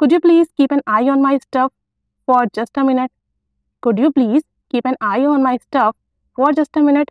Could you please keep an eye on my stuff for just a minute? Could you please keep an eye on my stuff for just a minute?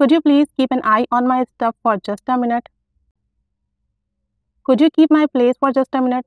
Could you please keep an eye on my stuff for just a minute? Could you keep my place for just a minute?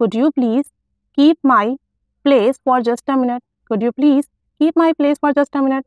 Could you please keep my place for just a minute? Could you please keep my place for just a minute?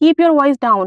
Keep your voice down.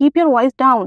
Keep your voice down.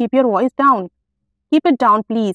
Keep your voice down. Keep it down please.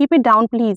Keep it down please.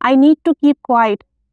I need to keep quiet.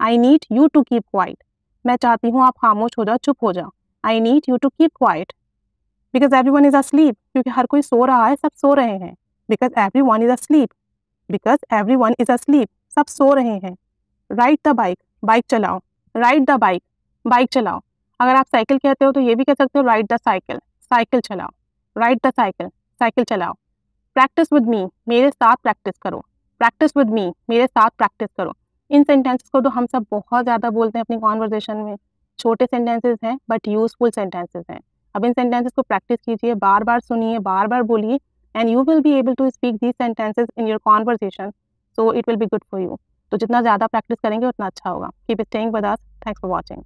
I need you to keep quiet. मैं चाहती हूँ आप खामोश हो जाओ, चुप हो जाओ. I need you to keep quiet. Because everyone is asleep. क्योंकि हर कोई सो रहा है, सब सो रहे हैं. Because everyone is asleep. Because everyone is asleep. सब सो रहे हैं. Ride the bike. बाइक चलाओ. Ride the bike. बाइक चलाओ. अगर आप साइकिल कहते हो तो ये भी कह सकते हो ride the cycle. साइकिल चलाओ. Ride the cycle. साइकिल चलाओ. Practice with me. मेरे साथ प्रैक्टिस करो. Practice with me. मेरे साथ प्रैक्टिस करो. इन सेंटेंसेस को तो हम सब बहुत ज़्यादा बोलते हैं अपनी कॉन्वर्जेशन में. छोटे सेंटेंसेस हैं बट यूजफुल सेंटेंसेस हैं. अब इन सेंटेंसेस को प्रैक्टिस कीजिए, बार बार सुनिए, बार बार बोलिए, and you will be able to speak these sentences in your conversation, so it will be good for you. तो जितना ज़्यादा प्रैक्टिस करेंगे उतना अच्छा होगा. Keep staying with us. Thanks for watching.